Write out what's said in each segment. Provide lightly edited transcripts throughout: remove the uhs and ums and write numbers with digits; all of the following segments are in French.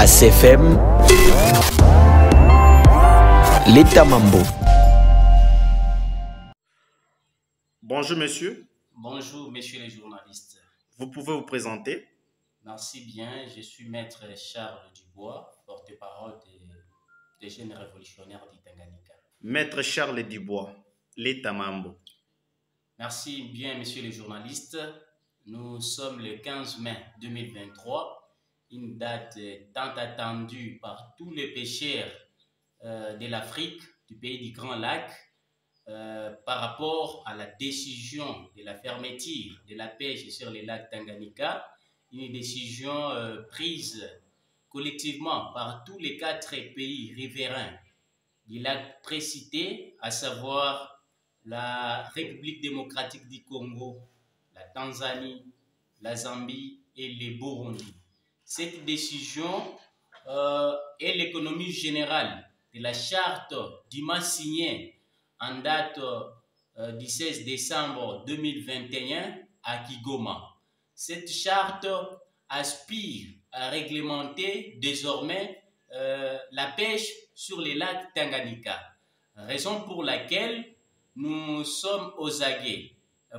ACFM, l'État Mambo. Bonjour monsieur. Bonjour messieurs les journalistes. Vous pouvez vous présenter? Merci bien, je suis maître Charles Dubois, porte-parole des jeunes révolutionnaires du Tanganyika. Maître Charles Dubois, l'État Mambo. Merci bien messieurs les journalistes. Nous sommes le 15 mai 2023, une date tant attendue par tous les pêcheurs de l'Afrique, du pays du Grand Lac, par rapport à la décision de la fermeture de la pêche sur les lacs Tanganyika, une décision prise collectivement par tous les 4 pays riverains du lac précité, à savoir la République démocratique du Congo, la Tanzanie, la Zambie et le Burundi. Cette décision est l'économie générale de la charte dûment signée en date du 16 décembre 2021 à Kigoma. Cette charte aspire à réglementer désormais la pêche sur les lacs Tanganyika, raison pour laquelle nous sommes aux aguets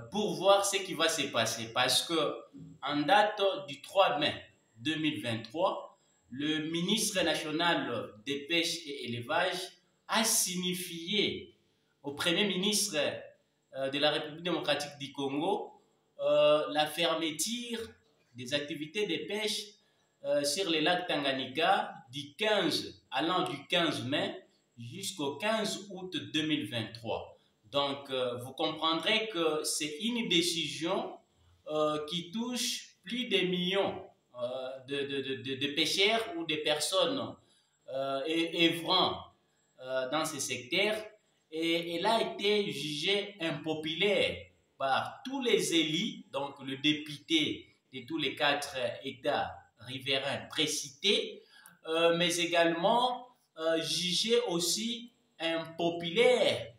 pour voir ce qui va se passer, parce que en date du 3 mai 2023, le ministre national des pêches et élevage a signifié au Premier ministre de la République démocratique du Congo la fermeture des activités de pêche sur les lacs Tanganyika allant du 15 mai jusqu'au 15 août 2023. Donc, vous comprendrez que c'est une décision qui touche plus de millions de pêcheurs ou de personnes œuvrant dans ce secteur, et elle a été jugée impopulaire par tous les élus, donc le député de tous les 4 États riverains précités, mais également jugée aussi impopulaire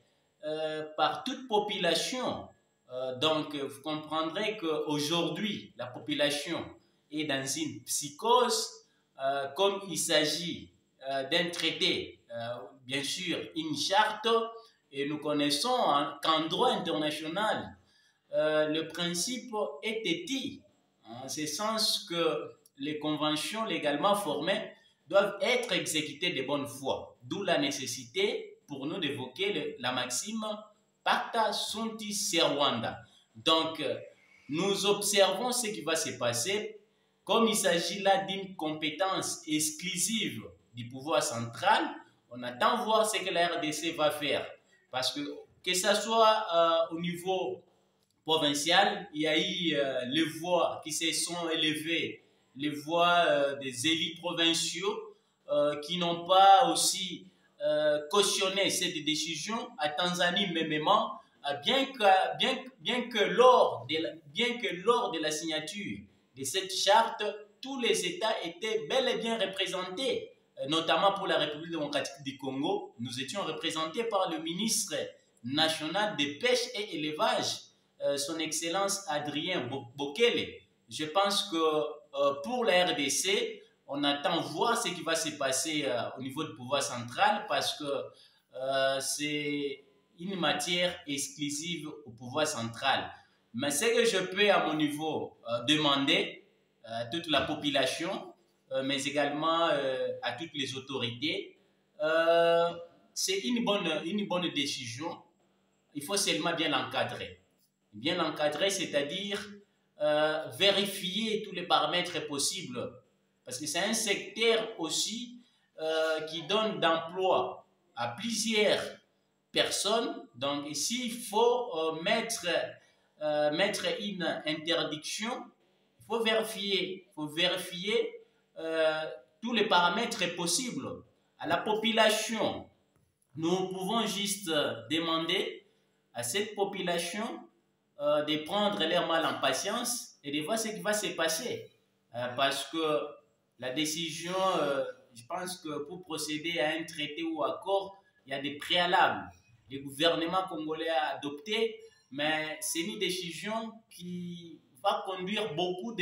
par toute population. Donc, vous comprendrez qu'aujourd'hui, la population est dans une psychose, comme il s'agit d'un traité, bien sûr, une charte, et nous connaissons qu'en droit international, le principe est éthique, en ce sens que les conventions légalement formées doivent être exécutées de bonne foi, d'où la nécessité pour nous d'évoquer la maxime Pacta sunt servanda. Donc, nous observons ce qui va se passer. Comme il s'agit là d'une compétence exclusive du pouvoir central, on attend voir ce que la RDC va faire. Parce que ce soit au niveau provincial, il y a eu les voix qui se sont élevées, les voix des élus provinciaux qui n'ont pas aussi cautionné cette décision. À Tanzanie mêmement, bien que lors de la signature de cette charte, tous les États étaient bel et bien représentés, notamment pour la République démocratique du Congo. Nous étions représentés par le ministre national des pêches et élevage, son Excellence Adrien Bokele. Je pense que pour la RDC, on attend voir ce qui va se passer au niveau du pouvoir central, parce que c'est une matière exclusive au pouvoir central. Mais ce que je peux à mon niveau demander à toute la population, mais également à toutes les autorités, c'est une bonne décision. Il faut seulement bien l'encadrer. Bien l'encadrer, c'est-à-dire vérifier tous les paramètres possibles, parce que c'est un secteur aussi qui donne d'emploi à plusieurs personnes. Donc, s'il faut mettre une interdiction, il faut vérifier tous les paramètres possibles. À la population, nous pouvons juste demander à cette population de prendre leur mal en patience et de voir ce qui va se passer. Parce que la décision, je pense que pour procéder à un traité ou accord, il y a des préalables. Le gouvernement congolais a adopté, mais c'est une décision qui va conduirait beaucoup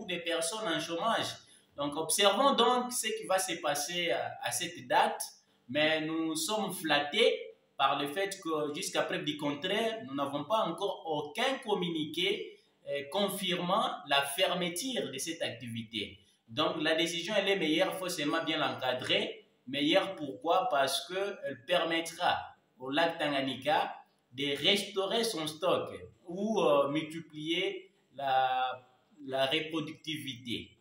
de personnes en chômage. Donc, observons donc ce qui va se passer à cette date, mais nous sommes flattés par le fait que jusqu'à preuve du contraire, nous n'avons pas encore aucun communiqué confirmant la fermeture de cette activité. Donc, la décision, elle est meilleure, il faut seulement bien l'encadrer. Meilleure pourquoi? Parce qu'elle permettra au lac Tanganyika de restaurer son stock ou multiplier la reproductivité.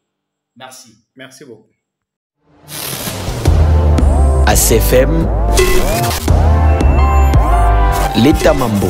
Merci. Merci beaucoup. ACFM, l'État Mambo.